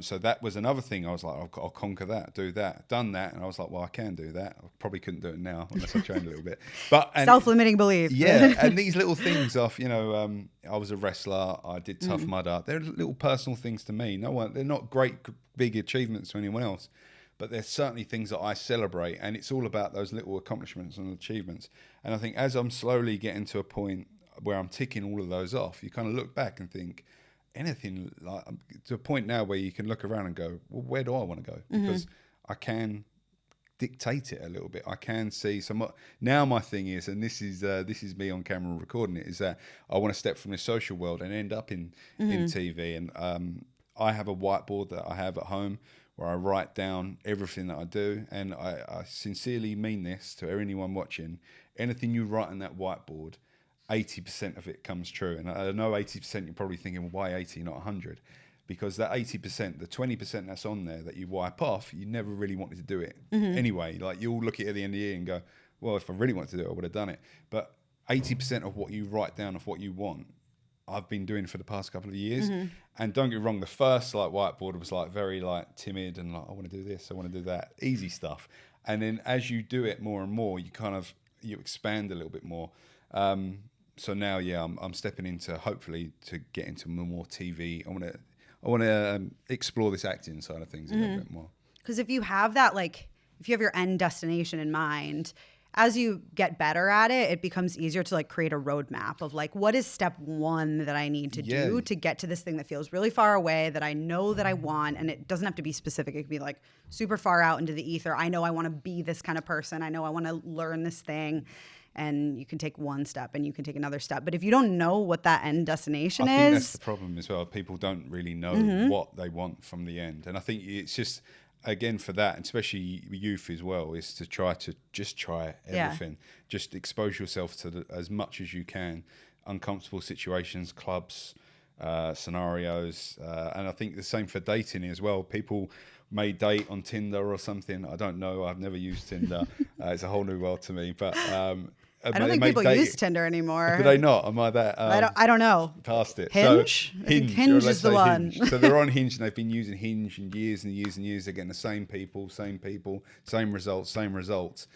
S2: So that was another thing. I was like, I'll conquer that, do that, done that. And I was like, well, I can do that. I probably couldn't do it now unless I trained a little bit.
S1: Self-limiting belief.
S2: Yeah. And these little things of, I was a wrestler, I did Tough Mudder. They're little personal things to me. They're not great, big achievements to anyone else, but they're certainly things that I celebrate. And it's all about those little accomplishments and achievements. And I think as I'm slowly getting to a point where I'm ticking all of those off, you kind of look back and think, anything, like, to a point now where you can look around and go, well, where do I want to go? Because I can dictate it a little bit. I can see now my thing is, and this is me on camera recording it, is that I want to step from the social world and end up in TV. And I have a whiteboard that I have at home where I write down everything that I do. And I sincerely mean this to anyone watching. Anything you write on that whiteboard, 80% of it comes true. And I know 80%, you're probably thinking, well, why 80, not 100? Because that 80%, the 20% that's on there that you wipe off, you never really wanted to do it anyway. Like, you'll look at it at the end of the year and go, well, if I really wanted to do it, I would have done it. But 80% of what you write down of what you want, I've been doing for the past couple of years. And don't get me wrong, the first whiteboard was very timid and I want to do this, I want to do that, easy stuff. And then as you do it more and more, you expand a little bit more. So now, I'm stepping into, hopefully, to get into more TV. I want to explore this acting side of things a little bit more.
S1: Because if you have that, if you have your end destination in mind, as you get better at it, it becomes easier to create a roadmap of what is step one that I need to do to get to this thing that feels really far away, that I know that I want. And it doesn't have to be specific. It could be super far out into the ether. I know I want to be this kind of person. I know I want to learn this thing. And you can take one step and you can take another step. But if you don't know what that end destination
S2: I think that's the problem as well. People don't really know what they want from the end. And I think it's just, again, for that, and especially youth as well, is to try everything. Just expose yourself to as much as you can. Uncomfortable situations, clubs, scenarios. And I think the same for dating as well. People may date on Tinder or something. I don't know. I've never used Tinder. It's a whole new world to me. But
S1: I don't think people use Tinder anymore.
S2: Do they not? Am I that?
S1: I don't know.
S2: Past it.
S1: Hinge?
S2: So,
S1: I think Hinge is the one.
S2: Hinge. So they're on Hinge and they've been using Hinge and years and years and years. They're getting the same people, same results.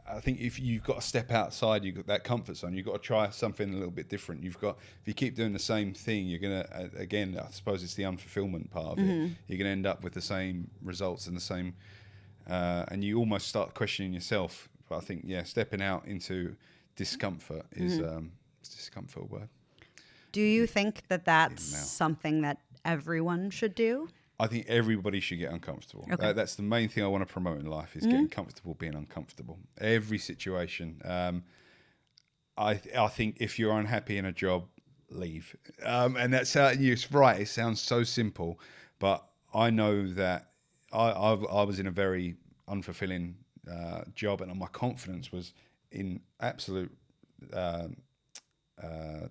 S2: I think if you've got to step outside, you've got that comfort zone. You've got to try something a little bit different. If you keep doing the same thing, you're going to, again, I suppose it's the unfulfillment part of it. You're going to end up with the same results and the same, and you almost start questioning yourself. But I think, stepping out into discomfort is discomfort a word.
S1: Do you think that that's something that everyone should do?
S2: I think everybody should get uncomfortable. Okay. That's the main thing I want to promote in life, is getting comfortable being uncomfortable. Every situation. I think if you're unhappy in a job, leave. And that's how it's right. It sounds so simple, but I know that I was in a very unfulfilling job, and my confidence was in absolute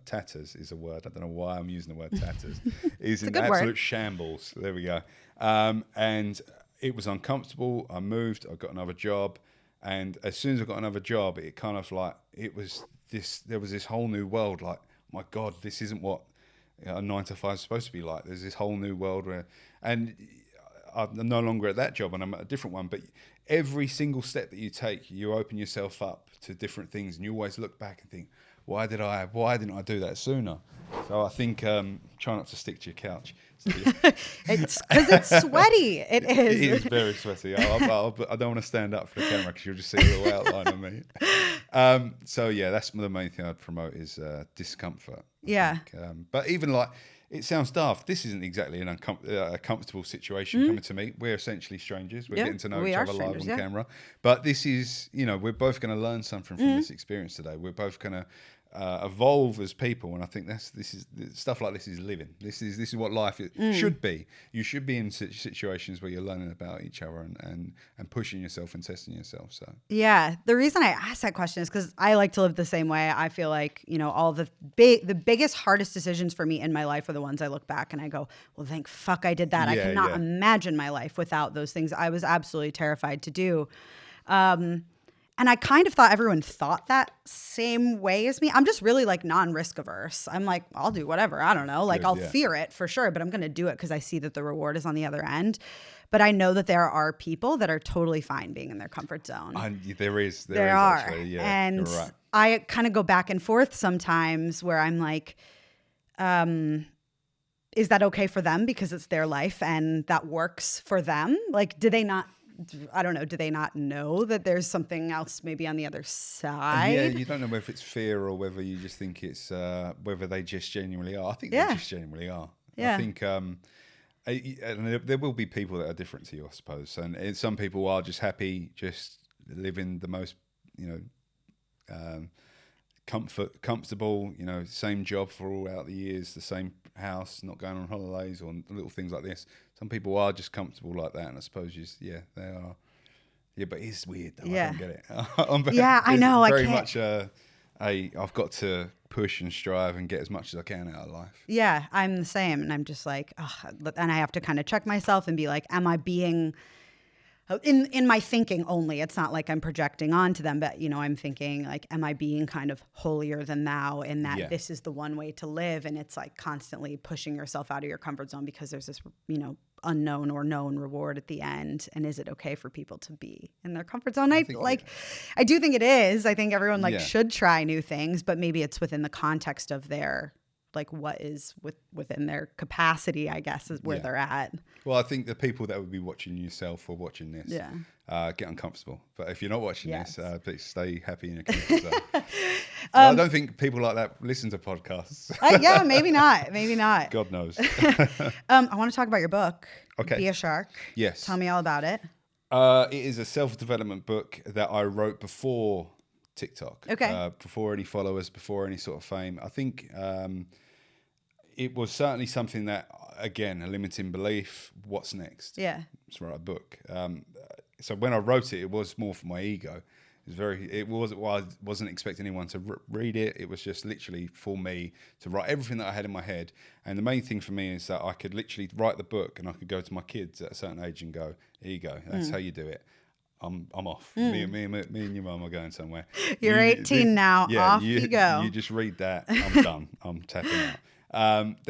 S2: tatters is a word. I don't know why I'm using the word tatters. Is in absolute word. Shambles. There we go. And it was uncomfortable. I moved. I got another job, and as soon as I got another job, it kind of it was this. There was this whole new world. My God, this isn't what a 9 to 5 is supposed to be like. There's this whole new world and I'm no longer at that job, and I'm at a different one. But every single step that you take, you open yourself up to different things, and you always look back and think, why didn't I do that sooner? So I think try not to stick to your couch.
S1: It's because it's sweaty. It is.
S2: It is very sweaty. I don't want to stand up for the camera because you'll just see a little outline of me. So yeah, that's the main thing I'd promote is discomfort.
S1: Yeah.
S2: But even like, it sounds daft. This isn't exactly a comfortable situation coming to me. We're essentially strangers. We're getting to know each other live on camera. But this is, we're both going to learn something from this experience today. We're both going to evolve as people, and I think this is stuff like this is living. This is what life should be. You should be in situations where you're learning about each other and pushing yourself and testing yourself. So
S1: yeah, the reason I asked that question is because I like to live the same way. I feel like all the biggest, hardest decisions for me in my life are the ones I look back and I go, well, thank fuck I did that. I cannot imagine my life without those things I was absolutely terrified to do. And I kind of thought everyone thought that same way as me. I'm just really like non-risk averse. I'm like, I'll do whatever. I don't know. Like I'll fear it for sure, but I'm going to do it because I see that the reward is on the other end. But I know that there are people that are totally fine being in their comfort zone.
S2: There is actually, yeah,
S1: and
S2: you're right.
S1: I kind of go back and forth sometimes where I'm like, is that okay for them because it's their life and that works for them? Like, do they not know that there's something else maybe on the other side?
S2: Yeah, you don't know whether it's fear or whether you just think it's whether they just genuinely are. I think they just genuinely are.
S1: Yeah.
S2: I think and there will be people that are different to you, I suppose. And some people are just happy, just living the most, comfortable, same job for all out the years, the same house, not going on holidays or little things like this. Some people are just comfortable like that, and I suppose they are. Yeah, but it's weird though.
S1: Yeah.
S2: I don't get it.
S1: I know.
S2: Very much I've got to push and strive and get as much as I can out of life.
S1: Yeah, I'm the same, and I'm just like, and I have to kind of check myself and be like, am I being in my thinking only? It's not like I'm projecting onto them, but I'm thinking like, am I being kind of holier than thou in that this is the one way to live, and it's like constantly pushing yourself out of your comfort zone because there's this unknown or known reward at the end. And is it okay for people to be in their comfort zone? I do think it is. I think everyone should try new things, but maybe it's within the context of their what is within their capacity, I guess, is where they're at.
S2: Well, I think the people that would be watching yourself or watching this get uncomfortable. But if you're not watching this, please stay happy in your comfort zone. I don't think people like that listen to podcasts.
S1: Maybe not.
S2: God knows.
S1: I want to talk about your book, Be a Shark.
S2: Yes.
S1: Tell me all about it.
S2: It is a self-development book that I wrote before TikTok.
S1: Okay.
S2: Before any followers, before any sort of fame. I think it was certainly something that, again, a limiting belief. What's next?
S1: Yeah.
S2: Let's write a book. So when I wrote it, it was more for my ego. I wasn't expecting anyone to read it. It was just literally for me to write everything that I had in my head. And the main thing for me is that I could literally write the book and I could go to my kids at a certain age and go, here you go. That's how you do it. I'm off. Me and your mum are going somewhere.
S1: You're 18 now. Off you go.
S2: You just read that. I'm done. I'm tapping out.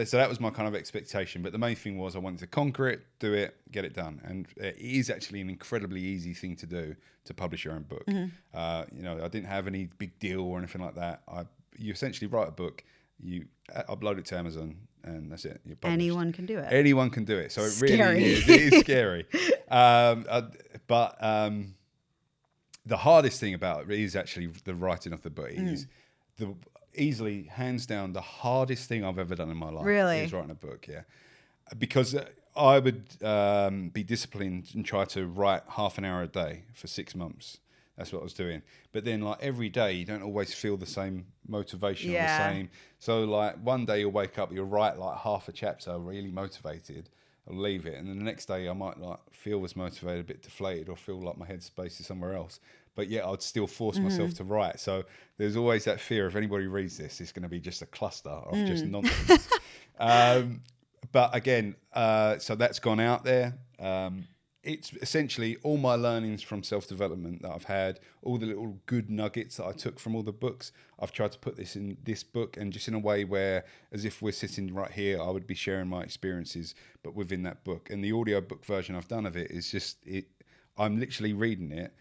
S2: So that was my kind of expectation. But the main thing was I wanted to conquer it, do it, get it done. And it is actually an incredibly easy thing to do, to publish your own book. I didn't have any big deal or anything like that. You essentially write a book, you upload it to Amazon, and that's it.
S1: Anyone can do it.
S2: Anyone can do it. So it
S1: scary.
S2: Really is. It is scary. But the hardest thing about it is actually the writing of the book. It is easily, hands down, the hardest thing I've ever done in my life.
S1: Really?
S2: Is writing a book, because I would be disciplined and try to write half an hour a day for 6 months. That's what I was doing. But then every day you don't always feel the same motivation or the same. So one day you'll wake up, you'll write half a chapter really motivated. I'll leave it. And then the next day I might feel as motivated, a bit deflated, or feel like my headspace is somewhere else. But yet I'd still force myself to write. So there's always that fear, if anybody reads this, it's going to be just a cluster of just nonsense. But again, so that's gone out there. It's essentially all my learnings from self-development that I've had, all the little good nuggets that I took from all the books. I've tried to put this in this book, and just in a way where, as if we're sitting right here, I would be sharing my experiences, but within that book. And the audio book version I've done of it is just, I'm literally reading it.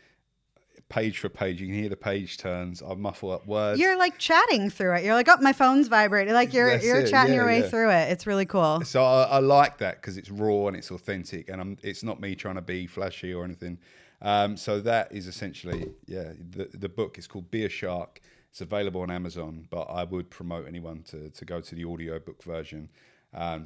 S2: page for page. You can hear the page turns. I muffle up words.
S1: You're like chatting through it. You're like, oh, my phone's vibrating. Like you're chatting your way through it. It's really cool.
S2: So I like that because it's raw and it's authentic, and it's not me trying to be flashy or anything. So that is essentially, the book is called Be a Shark. It's available on Amazon, but I would promote anyone to go to the audiobook version,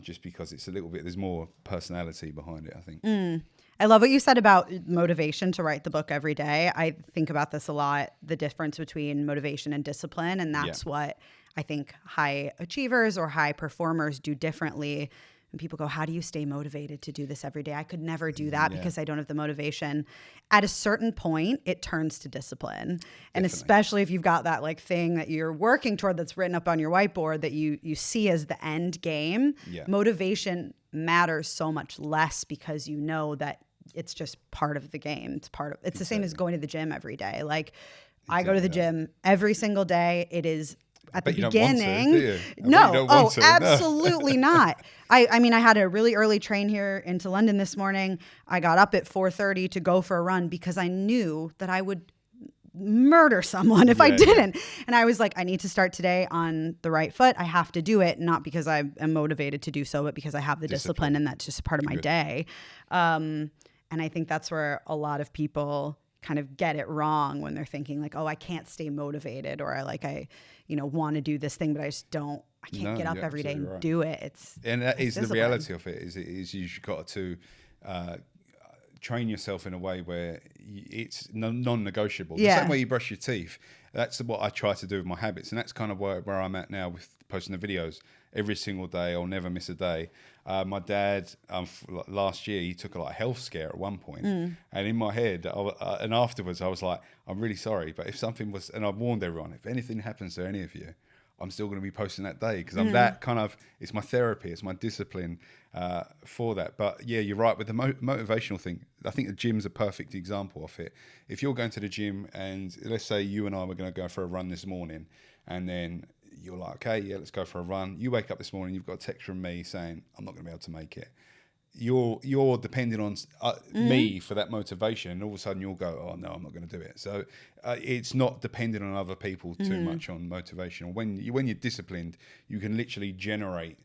S2: just because it's a little bit, there's more personality behind it, I think.
S1: I love what you said about motivation to write the book every day. I think about this a lot, the difference between motivation and discipline. And that's what I think high achievers or high performers do differently. And people go, how do you stay motivated to do this every day? I could never do that because I don't have the motivation. At a certain point, it turns to discipline. Definitely. And especially if you've got that like thing that you're working toward that's written up on your whiteboard that you see as the end game, motivation matters so much less because you know that it's just part of the game. It's the same as going to the gym every day. Like I go to the gym every single day. It is at the beginning. No, absolutely not. I mean, I had a really early train here into London this morning. I got up at 4:30 to go for a run because I knew that I would murder someone if I didn't. And I was like, I need to start today on the right foot. I have to do it, not because I am motivated to do so, but because I have the discipline and that's just part of my day. And I think that's where a lot of people kind of get it wrong when they're thinking like, oh, I can't stay motivated, or I want to do this thing, but I can't get up every day and do it.
S2: And that is the reality of it, is you've got to train yourself in a way where it's non-negotiable. The same way you brush your teeth. That's what I try to do with my habits. And that's kind of where I'm at now with posting the videos every single day. I'll never miss a day. My dad, last year, he took a health scare at one point. And in my head, and afterwards, I was like, I'm really sorry. But if something was, and I've warned everyone, if anything happens to any of you, I'm still going to be posting that day because I'm that kind of, it's my therapy, it's my discipline for that. But yeah, you're right with the motivational thing. I think the gym's a perfect example of it. If you're going to the gym and let's say you and I were going to go for a run this morning, and then you're like, okay, yeah, let's go for a run. You wake up this morning, you've got a text from me saying, I'm not going to be able to make it. You're depending on me for that motivation, and all of a sudden you'll go, oh no, I'm not going to do it. So it's not dependent on other people too much on motivation. When you're disciplined, you can literally generate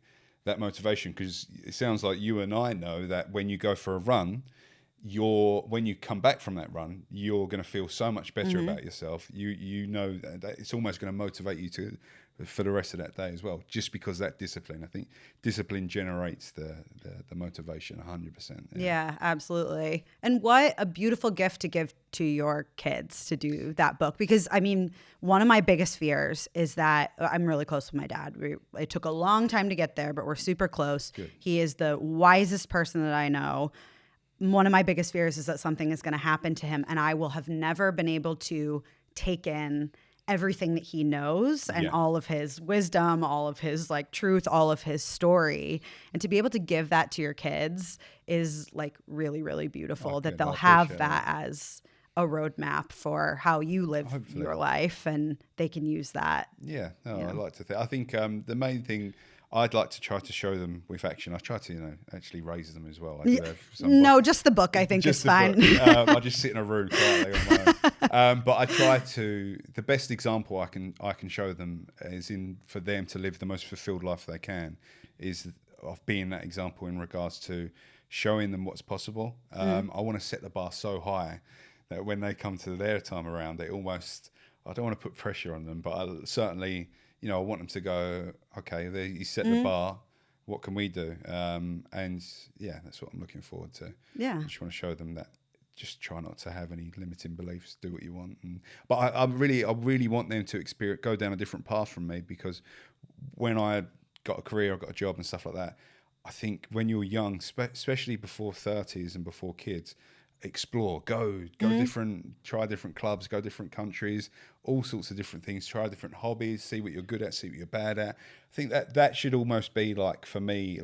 S2: that motivation, because it sounds like you and I know that when you go for a run, when you come back from that run, you're going to feel so much better about yourself. You know that it's almost going to motivate you for the rest of that day as well, just because that discipline. I think discipline generates the motivation 100%.
S1: Yeah, absolutely. And what a beautiful gift to give to your kids to do that book, because I mean, one of my biggest fears is that I'm really close with my dad. It took a long time to get there, but we're super close. Good. He is the wisest person that I know. One of my biggest fears is that something is going to happen to him and I will have never been able to take in everything that he knows and all of his wisdom, all of his truth, all of his story. And to be able to give that to your kids is really, really beautiful, that they'll have that as a roadmap for how you live your life, and they can use that.
S2: Yeah, I like to think. I think the main thing I'd like to try to show them with action. I try to, actually raise them as well. I do have
S1: just the book I think is fine.
S2: I just sit in a room quietly on my own. But I try to. The best example I can show them is for them to live the most fulfilled life they can, is of being that example in regards to showing them what's possible. I want to set the bar so high that when they come to their time around, I don't want to put pressure on them, but I certainly. I want them to go, okay, you set the bar, what can we do? And that's what I'm looking forward to. Yeah. I just want to show them that just try not to have any limiting beliefs, do what you want. But I really want them to go down a different path from me, because when I got a career, I got a job and stuff like that, I think when you're young, especially before 30s and before kids, explore, go try different clubs, go different countries, all sorts of different things, try different hobbies, see what you're good at, see what you're bad at. I think that should almost be for me, a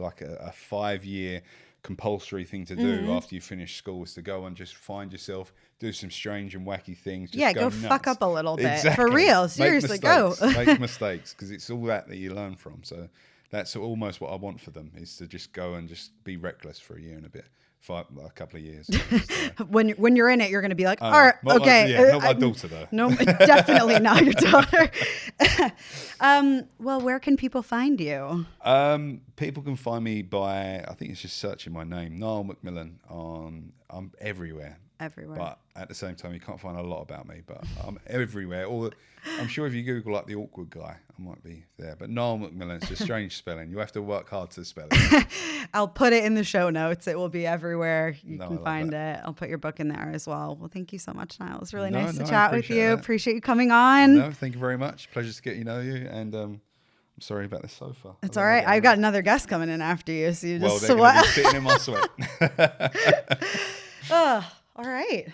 S2: 5-year compulsory thing to do after you finish school, is to go and just find yourself, do some strange and wacky things. Just go nuts.
S1: Fuck up a little bit. Exactly. For real, seriously, go.
S2: Make mistakes, because it's all that you learn from. So that's almost what I want for them, is to just go and just be reckless for a year and a bit. a couple of years.
S1: When you're in it, you're going to be like, all right, okay.
S2: Not my daughter though.
S1: No, definitely not your daughter. Well, where can people find you?
S2: People can find me by, I think it's just searching my name, Niall MacMillan. I'm everywhere.
S1: Everywhere.
S2: But at the same time, you can't find a lot about me, but I'm everywhere. I'm sure if you Google like the awkward guy, I might be there. But Niall MacMillan, it's a strange spelling. You have to work hard to spell it.
S1: I'll put it in the show notes. It will be everywhere. You can find it. I'll put your book in there as well. Well, thank you so much, Niall. It was really nice to chat with you. Appreciate you coming on.
S2: No, thank you very much. Pleasure to get you and I'm sorry about the sofa.
S1: It's all right. I've got another guest coming in after you, so you just
S2: sweat. Well, they're going to be sitting in my sweat.
S1: Oh, all right.